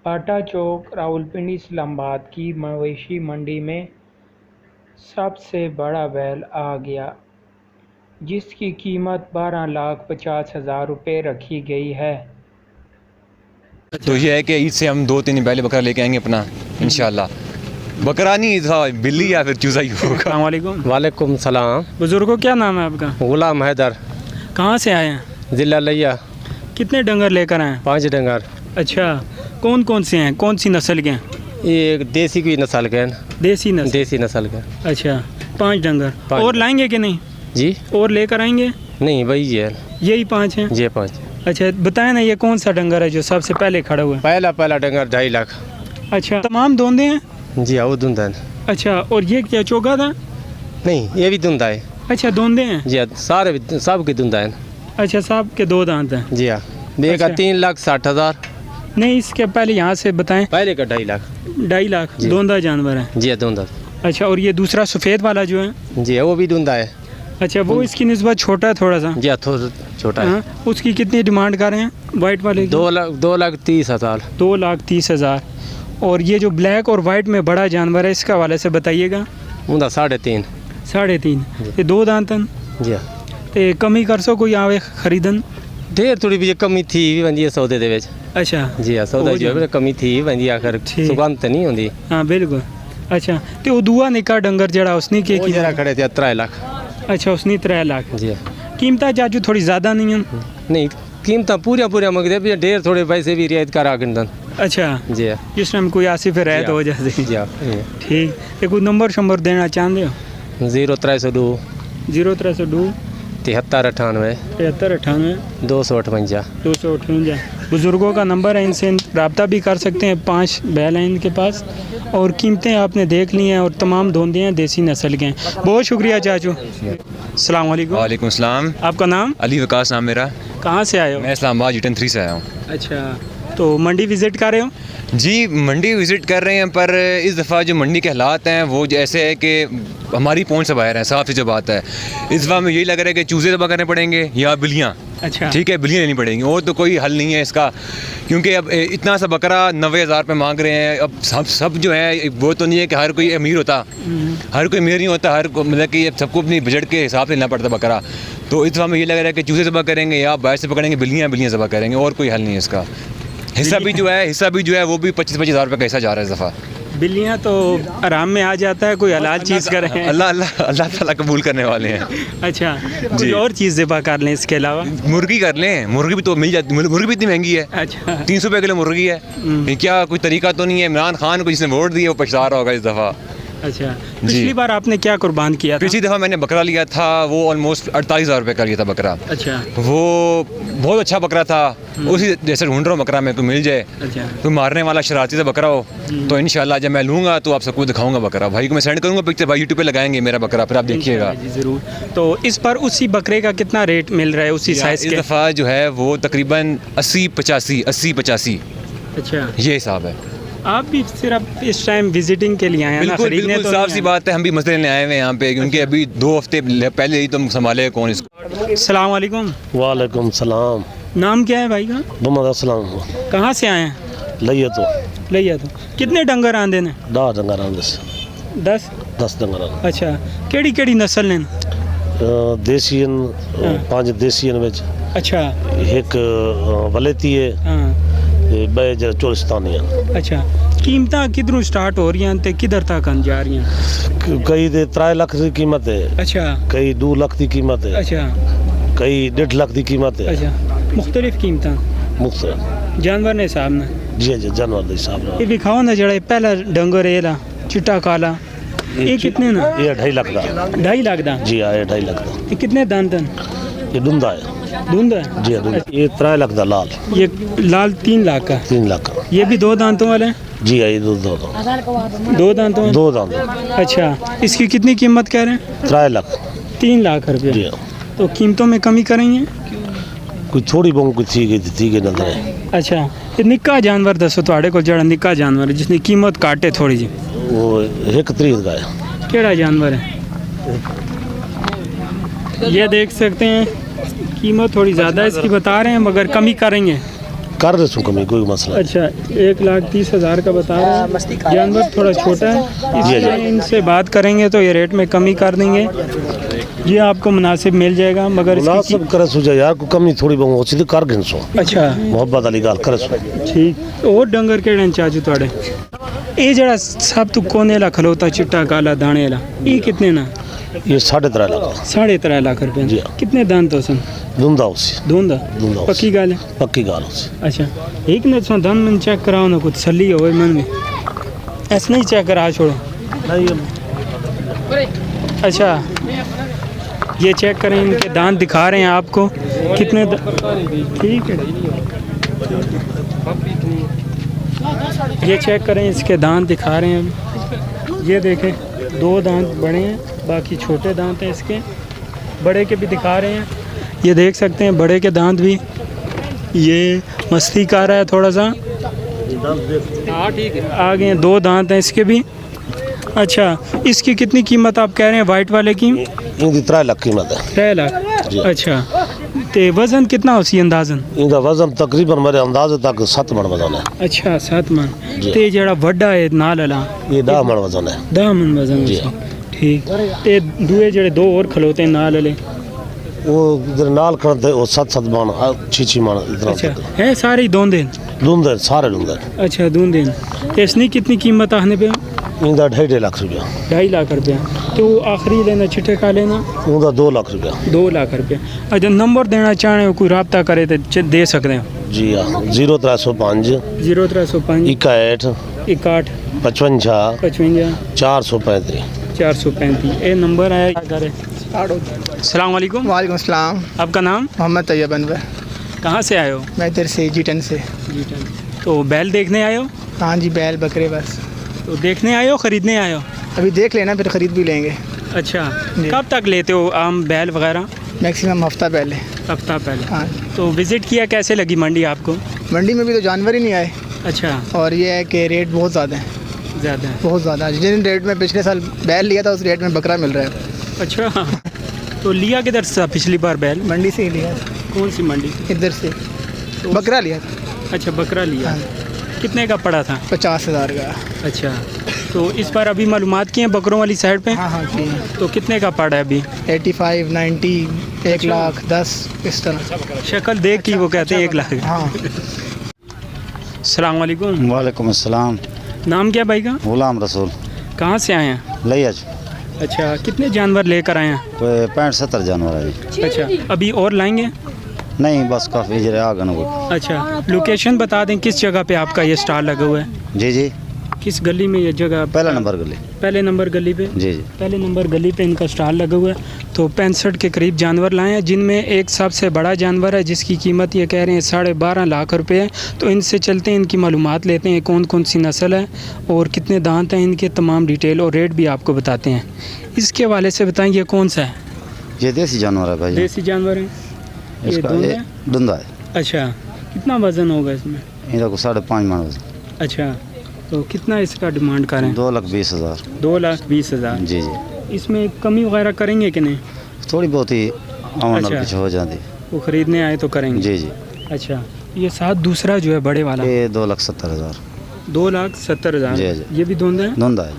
भाटा चौक रावलपिंडी इस्लामाबाद की मवेशी मंडी में सबसे बड़ा बैल आ गया, जिसकी कीमत 12,50,000 रुपये रखी गई है। तो ये है कि ईद से हम 2-3 बैल बकरा लेके आएंगे अपना इंशाल्लाह। बकरा नहीं था, बिल्ली या फिर चूजा ही होगा। अस्सलाम वालेकुम। वालेकुम सलाम। बुजुर्गों, क्या नाम है आपका? गुलाम हैदर, कहाँ से आए हैं? जिला लिया। कितने डंगर लेकर आए हैं? 5 डंगर। अच्छा, कौन कौन से हैं, कौन सी नस्ल के हैं? ये एक देसी की नस्ल के हैं। देसी नस्ल? देसी नस्ल के। अच्छा, 5 डंगर। 5 और लाएंगे कि नहीं? जी और लेकर आएंगे? नहीं, वही है, यही 5 हैं? ये 5। अच्छा, बताएं ना, ये कौन सा डंगर है जो सबसे पहले खड़ा हुआ है? पहला डंगर 2.5 लाख। अच्छा, तमाम दोंदे हैं? जी हाँ, वो धुंधा है। अच्छा, और ये क्या चोगा था? नहीं, ये भी धुंधा है। अच्छा, दोंदे हैं? जी हाँ, सारे सब की धुंधा है। अच्छा, साहब के 2 दांत हैं? जी हाँ, एक अच्छा। 3,60,000। नहीं, इसके पहले यहाँ से बताएं। पहले का 2.5 लाख। 2.5 लाख जी। दोंदा जानवर है? जी हाँ, धुंधा। अच्छा, और ये दूसरा सफ़ेद वाला जो है? जी हाँ, वो भी धुंधा है। अच्छा, वो इसकी निस्बत छोटा है थोड़ा सा? जी हाँ, थोड़ा छोटा है। हाँ, उसकी कितनी डिमांड कर रहे हैं वाइट वाले की? 2,30,000। 2,30,000। और ये जो ब्लैक और वाइट में बड़ा जानवर है, इसका वाले से बताइएगा। उनका 3.5। 3.5। ये 2 दांत हैं? जी हाँ, ते कमी कर सो कोई आवे खरीदन? ढेर थोड़ी भी कमी थी भी वंदी है सौदे दे विच। अच्छा। जी हाँ, सौदा जो है कमी थी वंदी आखिर ठीक। सुगंध तो नहीं होंदी। हाँ बिल्कुल। अच्छा, तो वो दुआ निका डंगर जड़ा उसने की वो जरा खड़े थे 3 लाख। अच्छा, उसने 3 लाख। जी हाँ। कीमत चाचू थोड़ी ज़्यादा नहीं है? नहीं, कीमत पूरा मंगते भी ढेर, थोड़े पैसे भी रियायत करा गिनदन। अच्छा, जी हाँ। जिस टाइम कोई आसिफ रहत हो जाती। जी हाँ। ठीक है, कोई नंबर शंबर देना चाहते हो? 0302 0302 7398 7398 258। 258 बुज़ुर्गों का नंबर है, इनसे रब्ता भी कर सकते हैं। 5 बैल हैं इनके पास और कीमतें आपने देख ली हैं और तमाम धोंदे हैं, देसी नस्ल के हैं। बहुत शुक्रिया चाचू। अस्सलाम वालेकुम। वालेकुम सलाम। आपका नाम? अली वकास नाम मेरा। कहाँ से आए हो? मैं इस्लामाबाद यूटन 3 से आया हूँ। अच्छा, तो मंडी विज़िट कर रहे हो? जी, मंडी विज़िट कर रहे हैं, पर इस दफ़ा जो मंडी के हालात हैं वो ऐसे है कि हमारी पहुंच से बाहर है। साफ सी जो बात है, इस दफ़ा में यही लग रहा है कि चूज़े दबा करने पड़ेंगे या बिल्लियाँ। अच्छा, ठीक है, बिल्लियाँ लेनी पड़ेंगी, और तो कोई हल नहीं है इसका, क्योंकि अब इतना सा बकरा 90,000 रुपये मांग रहे हैं। अब सब जो है, वो तो नहीं है कि हर कोई अमीर होता, हर कोई अमीर नहीं होता, हर मतलब कि सबको अपनी बजट के हिसाब से लेना पड़ता बकरा। तो इस दफ़ा में ये लग रहा है कि चूज़े ज़बा करेंगे या बाहर से पकड़ेंगे बिल्लियाँ ज़बा करेंगे, और कोई हल नहीं है इसका। हिस्सा भी जो है वो भी 25,000 रुपये का हिस्सा जा रहा है इस दफ़ा। बिल्लियाँ तो आराम में आ जाता है, कोई हलाल चीज़ करें। अल्लाह ताला कबूल करने वाले हैं। अच्छा, कोई और चीज़ ज़िबा कर लें इसके अलावा? मुर्गी कर लें, मुर्गी भी तो मिल जाती, मुर्गी भी इतनी महंगी है। अच्छा, 300 रुपये किलो मुर्गी है। ये क्या कोई तरीका तो नहीं है? इमरान खान को जिसने वोट दिया वो पछता रहा होगा इस दफ़ा। अच्छा, पिछली बार आपने क्या कुर्बान किया था? पिछली दफ़ा मैंने बकरा लिया था, वो ऑलमोस्ट 48,000 रुपये का लिया था बकरा। अच्छा, वो बहुत अच्छा बकरा था। उसी जैसे ढूंढ रहा हूँ बकरा में कोई मिल जाए, अच्छा, कोई मारने वाला शरारती सा बकरा हो, तो इंशाल्लाह जब मैं लूँगा तो आप सबको दिखाऊंगा बकरा। भाई को मैं सेंड करूँगा पिक्चर, भाई यूट्यूब पे लगाएंगे मेरा बकरा, फिर आप देखिएगा। जी ज़रूर। तो इस पर उसी बकरे का कितना रेट मिल रहा है उसी साइज़ इस के? दफ़ा जो है वो तकरीबन 80-85 अच्छा, ये हिसाब है। आप भी सिर्फ इस टाइम विजिटिंग के लिए आए हैं ना? बिल्कुल खरीदने बिल्कुल तो साफ नहीं सी आए? बात है, हम भी मसले लेने आए हुए हैं यहाँ पे, क्योंकि अभी 2 हफ्ते पहले ही तुम संभाले कौन इसको। अस्सलाम वालेकुम। वालेकुम सलाम। नाम क्या है भाई का? मोहम्मद अस्सलाम। कहाँ से आए हैं? लइए तो लिया तो कितने डंगर आंदे ने? 10 डंगर आंदे। 10 डंगर आंदे। अच्छा, केड़ी नस्ल ने? देसियन, 5 देसियन विच। अच्छा, एक वलेती है, हाँ, बे चोलिस्तानी है। अच्छा। कीमतां किधरों स्टार्ट हो रही हैं ते किधर तक जा रही हैं? कई दे 3 लाख की कीमत है, अच्छा, कई 2 लाख की कीमत है, अच्छा, कई 1.5 लाख की कीमत है। अच्छा, मुख्तलिफ कीमतां मुख्तलिफ। जानवर ने हिसाब में। जी जी, जानवर के हिसाब ये नाल। दिखाओ ना, जड़ा पहला डंगर है ला चिट्टा काला, ये कितने ना? ये 2.5 लाख का। 2.5 लाख दा? जी हाँ, ये 2.5 लाख का। ये कितने दांत हैं? ये धुंधा है। धुंध है? जी हाँ, धुंधा। ये 3 लाख का लाल। ये लाल 3 लाख का? 3 लाख का। ये भी 2 दांतों वाले हैं? जी हाँ, ये 2 2 दांतों वाले? 2 दांत। अच्छा, इसकी कितनी कीमत कह रहे हैं? 3 लाख। 3 लाख रुपये? जी हाँ। तो कीमतों में कमी करेंगे? कोई थोड़ी बहुत कोई थी गई नजर है। अच्छा, ये निक्का जानवर दसो तुहाड़े को, जड़ा निक्का जानवर जिसकी कीमत काटे थोड़ी जी, वो 1 का है। केड़ा जानवर है? ये देख सकते हैं, कीमत थोड़ी ज़्यादा इसकी बता रहे हैं, मगर कमी करेंगे। कर रहे सो कमी, कोई मसला नहीं। अच्छा, 1,30,000 का बता रहे हैं। जानवर थोड़ा छोटा है, इसलिए इनसे बात करेंगे तो ये रेट में कमी कर देंगे। ये आपको मुनासिब मिल जाएगा, मगर मुनासिब करे सो यार को कमी थोड़ी बहुत होती तो कर गिन सो। अच्छा, मोहब्बत वाली गल करे सो। ठीक। और डंगर केड़े चाचू थोड़े? ये जरा सब तो कोने ला खलोता चिट्टा काला दाने ला, ये कितने ना? ये 3.5 लाख। 3.5 लाख रुपए। जी। कितने दांत हो सन? दूंदा उसी। दूंदा। दूंदा पक्की गाल है? पक्की गाल उसी। अच्छा, एक ने सो दान मन चेक कराओ ना, कुछ सली हो मन में, ऐसे नहीं चेक करा छोड़ो। अच्छा, ये चेक करें, इनके दांत दिखा रहे हैं आपको कितने ठीक है। ये चेक करें, इसके दांत दिखा रहे हैं। ये देखें, 2 दांत बड़े हैं, बाकी छोटे दांत हैं इसके। बड़े के भी दिखा रहे हैं, ये देख सकते हैं बड़े के दांत भी। ये मस्ती कर रहा है थोड़ा सा। हाँ ठीक है, आगे 2 दांत हैं इसके भी। अच्छा, इसकी कितनी कीमत आप कह रहे हैं वाइट वाले की? इनकी 3 लाख कीमत है। 3 लाख। अच्छा, ते वजन कितना हो सी अंदाजन? इनका वजन तकरीबन मेरे अंदाजे तक 7 मन वजन है। अच्छा, 7 मन। ते जड़ा वड्डा है नाल वाला, ये 10 मन वजन है। 10 मन वजन है। ठीक। ते दूए जड़े 2 और खलोते हैं नाल वाले, वो इधर नाल करते वो 7 मन 6 मन इतना। अच्छा, है सारे ही दोंदे? दूंदे सारे दूंदे। अच्छा, दोंदे। इसकी कितनी कीमत आने पे? इनका 2.5 लाख रुपया। 2.5 लाख रुपया। तो आखिरी लेना चिट्टे का लेना? उनका 2 लाख रुपया। 2 लाख रुपया। अच्छा, नंबर देना चाहें हो, कोई रब्ता करे तो दे सकते हैं? जी हाँ, 0305 0305 61 61 55 55 435 435 ये नंबर है। अस्सलाम वालेकुम। वालेकुम अस्सलाम। आपका नाम? मोहम्मद तैयब अनवर। कहाँ से आए हो? मैं इधर से G10 से। तो बैल देखने आए हो? हाँ जी, बैल बकरे बस। तो देखने आए हो, ख़रीदने आए हो? अभी देख लेना, फिर ख़रीद भी लेंगे। अच्छा, जी। कब तक लेते हो आम बैल वगैरह? मैक्सिमम हफ्ता पहले। हफ्ता पहले। हाँ, तो विज़िट किया, कैसे लगी मंडी आपको? मंडी में भी तो जानवर ही नहीं आए। अच्छा, और ये है कि रेट बहुत ज़्यादा है, ज़्यादा है। बहुत ज़्यादा। जिन रेट में पिछले साल बैल लिया था, उस रेट में बकरा मिल रहा है। अच्छा, तो लिया किधर से पिछली बार बैल? मंडी से ही लिया, कौन सी मंडी? इधर से तो बकरा लिया था। अच्छा, बकरा लिया। हाँ। कितने का पड़ा था? 50,000 का। अच्छा, तो इस बार अभी मालूमात की हैं बकरों वाली साइड पे? हाँ हाँ जी। तो कितने का पड़ा है अभी? 85, 90, 1 लाख 10 इस तरह। शक्ल देख के वो कहते हैं 1 लाख। हाँ। अस्सलाम वालेकुम। वालेकुम अस्सलाम। नाम क्या भाई का? गुलाम रसूल। कहाँ से आए हैं? लैज। अच्छा, कितने जानवर लेकर आए हैं? कोई 65-70 जानवर है जी। अच्छा, अभी और लाएंगे? नहीं, बस काफ़ी जरे आ गए। अच्छा, लोकेशन बता दें किस जगह पे आपका ये स्टॉल लगा हुआ है? जी जी, किस गली में ये जगह? पहला नंबर गली। पहले नंबर गली पे? जी जी। पहले नंबर गली पे इनका स्टॉल लगा हुआ है। तो 65 के करीब जानवर लाए हैं, जिनमें एक सबसे बड़ा जानवर है जिसकी कीमत ये कह रहे हैं 12.5 लाख रुपए है। तो इनसे चलते हैं, इनकी मालूमात लेते हैं, कौन कौन सी नस्ल है और कितने दांत हैं, इनके तमाम डिटेल और रेट भी आपको बताते हैं। इसके हवाले से बताएं, ये कौन सा है? ये देसी जानवर है भाई। देसी जानवर है? ये इसका दूध ये है? धुंधा है। अच्छा, कितना वज़न होगा इसमें? इनका को 5.5 मन वजन। अच्छा, तो कितना इसका डिमांड करें? 2,20,000। 2,20,000। जी जी। इसमें कमी वगैरह करेंगे कि नहीं? थोड़ी बहुत ही आमदन अच्छा। कुछ हो जाती। वो ख़रीदने आए तो करेंगे? जी जी। अच्छा, ये साथ दूसरा जो है बड़े वाला? ये 2,70,000। 2,70,000। जी जी। ये भी धुंध है? धुंधा है।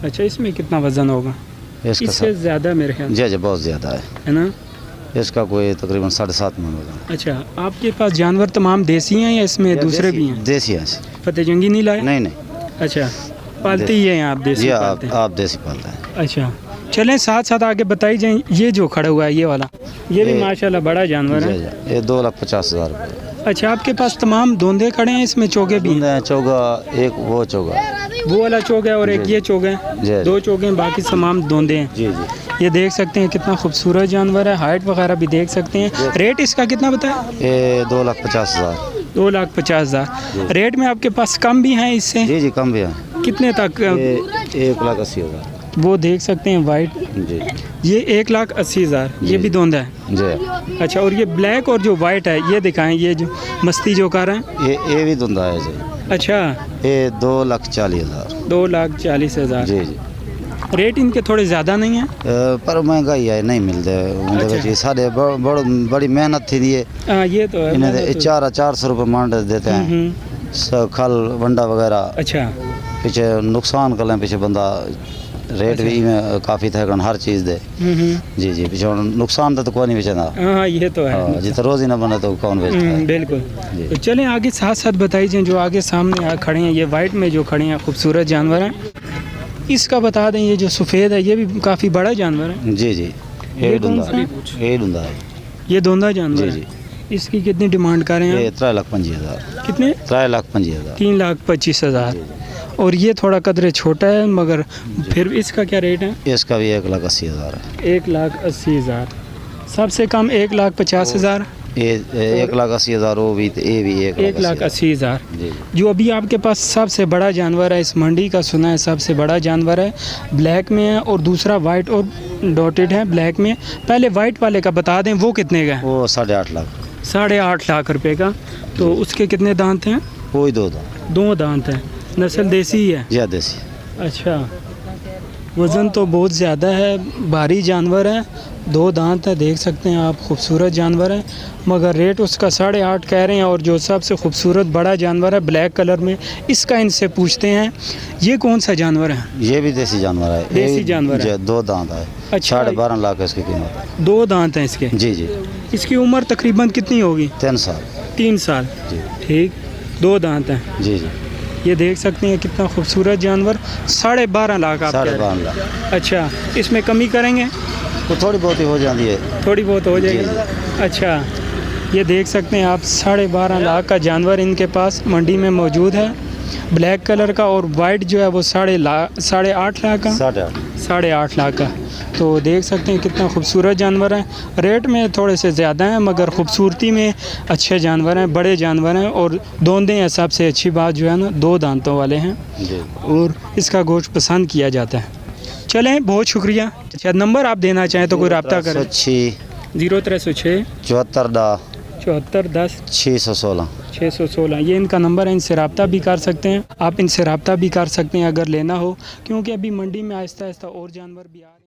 अच्छा, इसमें कितना वज़न होगा? इसका इससे ज़्यादा मेरे ख्याल जी जी, बहुत ज़्यादा है ना? इसका कोई तकरीबन 7.5 मन वजन। अच्छा, आपके पास जानवर तमाम देसी हैं या इसमें दूसरे भी हैं? देसी हैं। फतेह जंगी नहीं लाए? नहीं नहीं। अच्छा, पालते ही हैं आप? देसी जी, पालते हैं? आप देसी पालते हैं। अच्छा, चलें साथ साथ आगे बताई जाए। ये जो खड़ा हुआ है ये वाला, ये भी माशाल्लाह बड़ा जानवर जी है। जी, ये 2,50,000 रुपये। अच्छा, आपके पास तमाम धोंदे खड़े हैं, इसमें चोगे भी हैं? चौगा एक, वो चौगा वो वाला चोग है और एक ये चोग है? जी। 2 चोगे हैं, बाकी तमाम धोंदे हैं। जी जी। ये देख सकते हैं कितना खूबसूरत जानवर है, हाइट वगैरह भी देख सकते हैं। रेट इसका कितना बताया? ये 2,50,000। 2,50,000। रेट में आपके पास कम भी हैं इससे? जी जी, कम भी है। कितने तक? ये 1,80,000। वो देख सकते हैं वाइट, जी। ये 1,80,000। ये भी धोंदा है? जी। अच्छा, और ये ब्लैक और जो वाइट है ये दिखाएं, ये जो मस्ती जो कर रहे हैं? ये भी धुंधा है जी। अच्छा, ये 2,40,000। 2,40,000। जी जी। रेट इनके थोड़े ज़्यादा नहीं हैं? पर महंगाई है नहीं मिलते अच्छा। सारे बड़ी मेहनत थी ये हाँ ये तो है। इन्हें 400 रुपये मंड देते हैं खल वंडा वगैरह। अच्छा। पीछे नुकसान कर लें पीछे बंदा रेट भी में काफ़ी थे हर चीज़ दे। जी जी पीछे नुकसान तो कोई नहीं बेचना। हाँ ये तो है। जितना रोज़ ही ना बने तो कौन बेचता है। बिल्कुल। तो चलें आगे साथ साथ बताइए जो आगे सामने खड़े हैं, ये वाइट में जो खड़े हैं खूबसूरत जानवर हैं, इसका बता दें। ये जो सफ़ेद है ये भी काफ़ी बड़ा जानवर है। जी जी ये कौन सा है? ये धुंधा है। ये धुंधा जानवर जी है। इसकी कितनी डिमांड कर रहे हैं? ये 3,25,000। कितने? 3,25,000। 3,25,000। और ये थोड़ा कदरे छोटा है मगर फिर इसका क्या रेट है? इसका भी 1,80,000 है। 1,80,000। सबसे कम 1,50,000। ये 1,80,000 वो भी ये भी 1,80,000। जी। जो अभी आपके पास सबसे बड़ा जानवर है इस मंडी का, सुना है सबसे बड़ा जानवर है, ब्लैक में है और दूसरा वाइट और डॉटेड है ब्लैक में। पहले वाइट वाले का बता दें वो कितने का है? वो 8.5 लाख। 8.5 लाख रुपए का। तो उसके कितने दांत हैं? वो ही 2 दांत। 2 दांत हैं। नस्ल देसी ही है? या देसी। अच्छा। वज़न तो बहुत ज़्यादा है, भारी जानवर है, 2 दांत है, देख सकते हैं आप, खूबसूरत जानवर है। मगर रेट उसका 8.5 कह रहे हैं। और जो सबसे खूबसूरत बड़ा जानवर है ब्लैक कलर में, इसका इनसे पूछते हैं ये कौन सा जानवर है? ये भी देसी जानवर है। देसी जानवर है। 2 दांत है। अच्छा। 12.5 लाख है इसकी कीमत। 2 दांत हैं इसके? जी जी। इसकी उम्र तकरीबन कितनी होगी? 3 साल। 3 साल। जी। ठीक। 2 दांत हैं। जी जी। ये देख सकते हैं कितना खूबसूरत जानवर। 12.5 लाख आप कह रहे हैं? 12.5 लाख। अच्छा। इसमें कमी करेंगे? तो थोड़ी बहुत ही हो जाती है। थोड़ी बहुत हो जाएगी। अच्छा। ये देख सकते हैं आप 12.5 लाख का जानवर इनके पास मंडी में मौजूद है, ब्लैक कलर का। और वाइट जो है वो 8.5 लाख का। 8.5 लाख का। तो देख सकते हैं कितना खूबसूरत जानवर है। रेट में थोड़े से ज़्यादा हैं मगर खूबसूरती में अच्छे जानवर हैं, बड़े जानवर हैं। और दोंदे हैं, सबसे अच्छी बात जो है ना 2 दांतों वाले हैं जी। और इसका गोश्त पसंद किया जाता है। चलें, बहुत शुक्रिया। अच्छा, नंबर आप देना चाहें तो कोई रब्ता करें। 0306 74 10 616। ये इनका नंबर है, इनसे रब्ता भी कर सकते हैं आप, इनसे रब्ता भी कर सकते हैं अगर लेना हो, क्योंकि अभी मंडी में आहिस्ता आहिस्ता और जानवर भी आ रहे हैं।